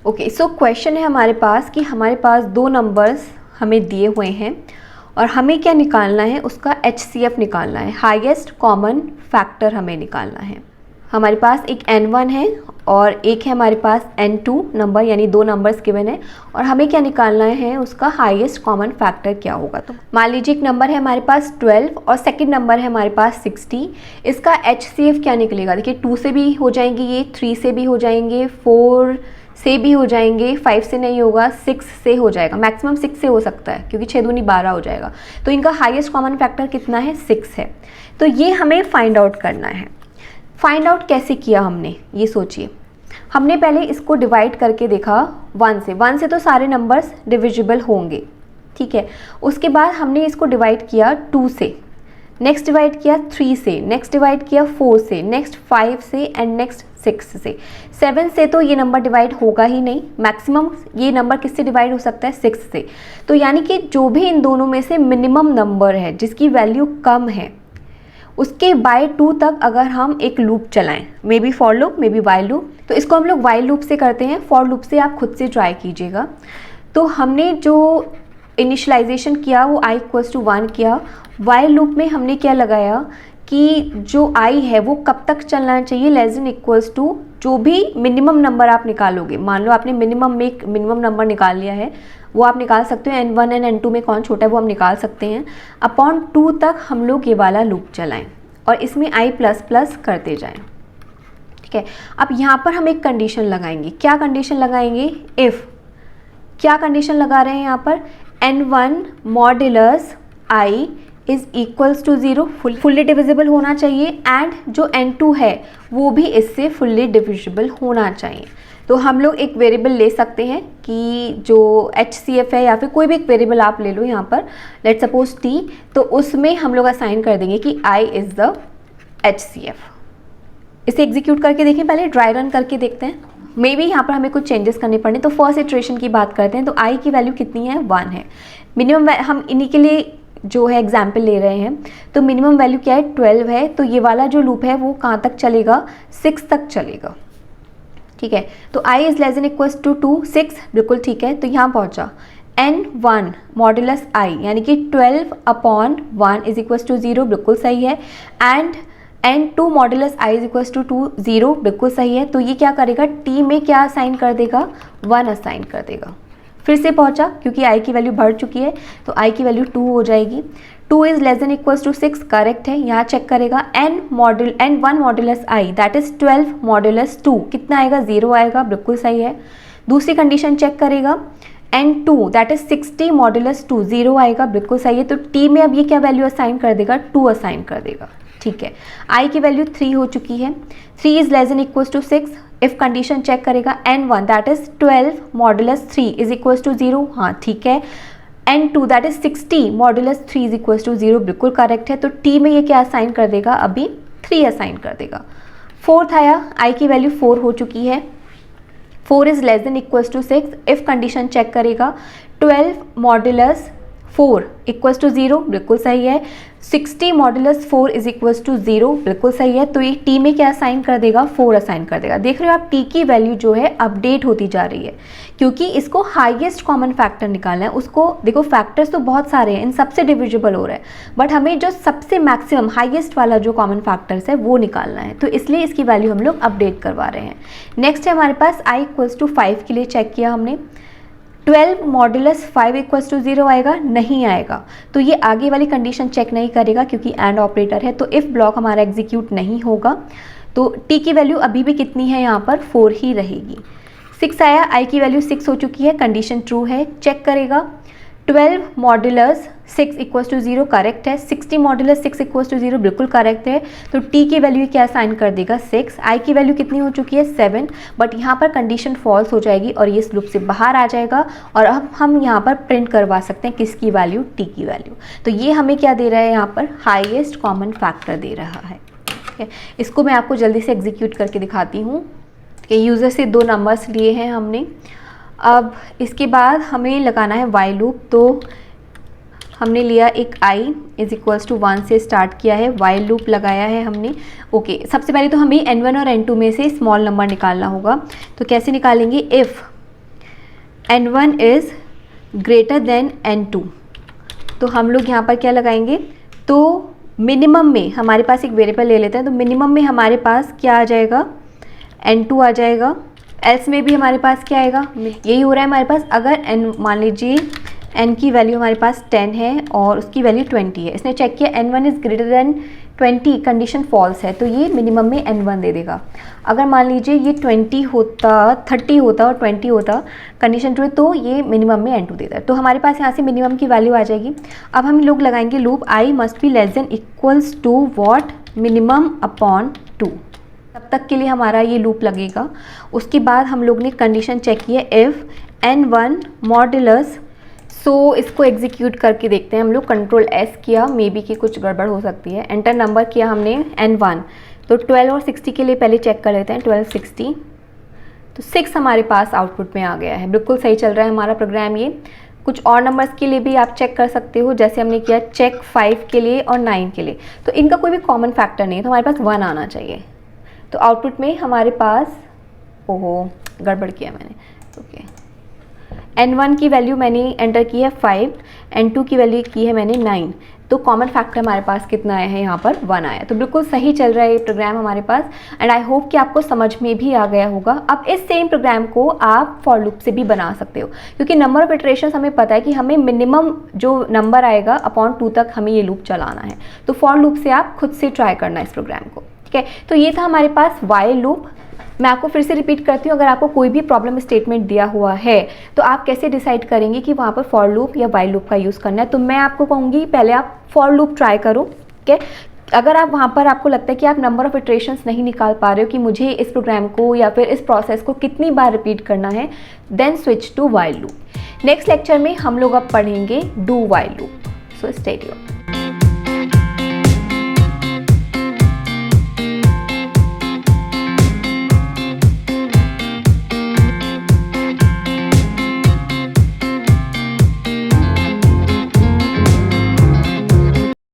Okay, so question है हमारे पास कि हमारे पास दो नंबर्स हमें दिए हुए हैं और हमें क्या निकालना है, उसका HCF निकालना है, हाईएस्ट कॉमन फैक्टर हमें निकालना है। हमारे पास एक N1 है और एक है हमारे पास N2 नंबर, यानी दो नंबर्स गिवन है और हमें क्या निकालना है, उसका हाईएस्ट कॉमन फैक्टर क्या होगा। तो मान लीजिए एक नंबर है हमारे पास 12 और सेकंड नंबर है हमारे पास 60। इसका HCF क्या निकलेगा, देखिए 2 से भी हो जाएंगे, ये 3 से भी हो जाएंगे, 4 से भी हो जाएंगे, 5 से नहीं होगा, 6 से हो जाएगा, मैक्सिमम 6 से हो सकता है क्योंकि 6 दूनी 12 हो जाएगा। तो इनका हाईएस्ट कॉमन फैक्टर कितना है, 6 है। तो ये हमें फाइंड आउट करना है। फाइंड आउट कैसे किया हमने, ये सोचिए। हमने पहले इसको डिवाइड करके देखा 1 से तो सारे नंबर्स डिविजिबल होंगे, ठीक है। उसके बाद हमने इसको डिवाइड किया 2 से, नेक्स्ट डिवाइड किया 3 से, नेक्स्ट डिवाइड किया 4 से, नेक्स्ट 5 से एंड नेक्स्ट 6 से। 7 से तो ये नंबर डिवाइड होगा ही नहीं, मैक्सिमम ये नंबर किससे डिवाइड हो सकता है, 6 से। तो यानी कि जो भी इन दोनों में से मिनिमम नंबर है जिसकी वैल्यू कम है, उसके बाय 2 तक अगर हम एक लूप चलाएं, may be for loop, may be while loop, तो इसको हम लोग वाइल लूप से करते हैं। फॉर लूप से आप खुद से ट्राई कीजिएगा। तो हमने जो इनिशियलाइजेशन किया वो i = 1 किया। वाइल लूप में हमने क्या लगाया कि जो i है वो कब तक चलना चाहिए, लेस देन इक्वल्स टू जो भी मिनिमम नंबर आप निकालोगे। मान लो आपने मिनिमम नंबर निकाल लिया है, वो आप निकाल सकते हो, N1 एंड N2 में कौन छोटा है वो हम निकाल सकते हैं। अपॉन 2 तक हम लोग ये वाला लूप चलाएं और इसमें i++ करते जाएं, ठीक है। अब यहाँ पर हम एक कंडीशन लगाएंगे। क्या कंडीशन लगाएंगे, इफ़, क्या कंडीशन लगा रहे हैं यहाँ पर, N1 modulus i is equals to 0, fully divisible होना चाहिए, एंड जो N2 है वो भी इससे फुल्ली डिविजिबल होना चाहिए। तो हम लोग एक वेरिएबल ले सकते हैं कि जो HCF है, या फिर कोई भी एक वेरिएबल आप ले लो यहाँ पर, लेट सपोज t, तो उसमें हम लोग असाइन कर देंगे कि i इज़ द HCF। इसे एग्जीक्यूट करके देखें, पहले ड्राई रन करके देखते हैं, मे बी यहाँ पर हमें कुछ चेंजेस करने पड़े। तो फर्स्ट इटरेशन की बात करते हैं। तो i की वैल्यू कितनी है, 1 है। मिनिमम हम इन्हीं के लिए जो है एग्जाम्पल ले रहे हैं। तो मिनिमम वैल्यू क्या है, 12 है। तो ये वाला जो लूप है वो कहाँ तक चलेगा, 6 तक चलेगा, ठीक है। तो i is less than equals to 2, 6, बिल्कुल ठीक है। तो यहाँ पहुँचा N1 मॉड्यूलस i यानी कि 12/1 इज इक्वल्स टू 0, बिल्कुल सही है। And N2 modulus i is equals to 2, 0, बिल्कुल सही है। तो ये क्या करेगा, t में क्या असाइन कर देगा, 1 असाइन कर देगा। फिर से पहुंचा क्योंकि i की वैल्यू बढ़ चुकी है, तो i की वैल्यू 2 हो जाएगी। 2 is less than equals to 6, correct है। यहाँ चेक करेगा N1 modulus i that is 12 modulus 2, कितना आएगा, 0 आएगा, बिल्कुल सही है। दूसरी कंडीशन चेक करेगा, N2 दैट इज 60 मॉड्यूलस 2, 0 आएगा, बिल्कुल सही है। तो t में अब ये क्या वैल्यू असाइन कर देगा, 2 असाइन कर देगा, ठीक है। i की वैल्यू 3 हो चुकी है। 3 is less than equals to 6। If condition check करेगा, N1 that is 12 modulus 3 is equals to 0, हाँ ठीक है। N2 that is 60 modulus 3 is equals to 0, बिल्कुल करेक्ट है। तो t में ये क्या असाइन कर देगा, अभी 3 असाइन कर देगा। फोर्थ आया, i की वैल्यू 4 हो चुकी है। 4 is less than equals to 6। If condition check करेगा, 12 मॉड्यूलस 4 इक्वल्स टू 0, बिल्कुल सही है। 60 मॉड्यूलस 4 इज इक्वल्स टू 0, बिल्कुल सही है। तो ये t में क्या असाइन कर देगा, 4 असाइन कर देगा। देख रहे हो आप, t की वैल्यू जो है अपडेट होती जा रही है क्योंकि इसको हाईएस्ट कॉमन फैक्टर निकालना है। उसको देखो, फैक्टर्स तो बहुत सारे हैं, इन सबसे डिविजिबल हो रहा है, बट हमें जो सबसे मैक्सिमम हाईएस्ट वाला जो कॉमन फैक्टर्स है वो निकालना है। तो इसलिए इसकी वैल्यू हम लोग अपडेट करवा रहे हैं। नेक्स्ट है हमारे पास i = 5 के लिए चेक किया हमने। 12 मॉड्यूलस 5 इक्वल्स टू 0 आएगा, नहीं आएगा। तो ये आगे वाली कंडीशन चेक नहीं करेगा क्योंकि एंड ऑपरेटर है, तो इफ ब्लॉक हमारा एग्जीक्यूट नहीं होगा। तो t की वैल्यू अभी भी कितनी है, यहाँ पर 4 ही रहेगी। 6 आया, i की वैल्यू 6 हो चुकी है, कंडीशन ट्रू है। चेक करेगा, 12 मॉड्यूलस 6 इक्वल्स टू 0, करेक्ट है। 60 मॉड्यूलस 6 इक्वल्स टू 0, बिल्कुल करेक्ट है। तो t की वैल्यू क्या असाइन कर देगा, 6। i की वैल्यू कितनी हो चुकी है, 7, बट यहाँ पर कंडीशन फॉल्स हो जाएगी और ये इस लूप से बाहर आ जाएगा और अब हम यहाँ पर प्रिंट करवा सकते हैं किसकी वैल्यू, t की वैल्यू। तो ये हमें क्या दे रहा है, यहाँ पर हाईएस्ट कॉमन फैक्टर दे रहा है, ठीक है। इसको मैं आपको जल्दी से एग्जीक्यूट करके दिखाती हूँ कि यूज़र से 2 नंबर्स लिए हैं हमने। अब इसके बाद हमें लगाना है वाइल लूप। तो हमने लिया एक i इज इक्वल्स टू 1 से स्टार्ट किया है, वाइल लूप लगाया है हमने। ओके, सबसे पहले तो हमें N1 और N2 में से स्मॉल नंबर निकालना होगा। तो कैसे निकालेंगे, if n1 is greater then n2, तो हम लोग यहाँ पर क्या लगाएंगे, तो मिनिमम में हमारे पास एक वेरिएबल ले लेते हैं, तो मिनिमम में हमारे पास क्या आ जाएगा, n2 आ जाएगा। एल्स में भी हमारे पास क्या आएगा, यही हो रहा है हमारे पास। अगर n मान लीजिए n की वैल्यू हमारे पास 10 है और उसकी वैल्यू 20 है, इसने चेक किया n1 is greater than 20, condition false है, तो ये मिनिमम में n1 दे देगा। अगर मान लीजिए ये 30 होता और 20 होता, कंडीशन ट्रू है, तो ये मिनिमम में n2 देता है। तो हमारे पास यहाँ से मिनिमम की वैल्यू आ जाएगी। अब हम लोग लगाएंगे loop i must be less than equals to what, minimum upon 2, तब तक के लिए हमारा ये लूप लगेगा। उसके बाद हम लोग ने कंडीशन चेक की है, इफ़ n1 मॉड्यूलस, सो इसको एग्जीक्यूट करके देखते हैं हम लोग। कंट्रोल S किया, मे बी की कुछ गड़बड़ हो सकती है। एंटर नंबर किया हमने n1, तो 12 और 60 के लिए पहले चेक कर लेते हैं, 12 60, तो 6 हमारे पास आउटपुट में आ गया है। बिल्कुल सही चल रहा है हमारा प्रोग्राम। ये कुछ और नंबर्स के लिए भी आप चेक कर सकते हो, जैसे हमने किया चेक 5 के लिए और 9 के लिए, तो इनका कोई भी कॉमन फैक्टर नहीं है, तो हमारे पास 1 आना चाहिए। तो आउटपुट में हमारे पास, ओहो गड़बड़ किया मैंने, ओके, n1 की वैल्यू मैंने एंटर की है 5, n2 की वैल्यू की है मैंने 9, तो कॉमन फैक्टर हमारे पास कितना आया है, यहाँ पर 1 आया। तो बिल्कुल सही चल रहा है ये प्रोग्राम हमारे पास, एंड आई होप कि आपको समझ में भी आ गया होगा। अब इस सेम प्रोग्राम को आप फॉर लूप से भी बना सकते हो, क्योंकि नंबर ऑफ इटरेशंस हमें पता है कि हमें मिनिमम जो नंबर आएगा अपॉन 2 तक हमें ये लूप चलाना है। तो फॉर लूप से आप खुद से ट्राई करना इस प्रोग्राम को, ठीक है। तो ये था हमारे पास वाइल लूप। मैं आपको फिर से रिपीट करती हूँ, अगर आपको कोई भी प्रॉब्लम स्टेटमेंट दिया हुआ है तो आप कैसे डिसाइड करेंगे कि वहाँ पर फॉर लूप या वाइल लूप का यूज़ करना है। तो मैं आपको कहूँगी पहले आप फॉर लूप ट्राई करो, ठीक है। अगर आप वहाँ पर आपको लगता है कि आप नंबर ऑफ इटरेशंस नहीं निकाल पा रहे हो कि मुझे इस प्रोग्राम को या फिर इस प्रोसेस को कितनी बार रिपीट करना है, then switch to while loop. Next lecture में हम लोग अब पढ़ेंगे do while loop. So stay tuned.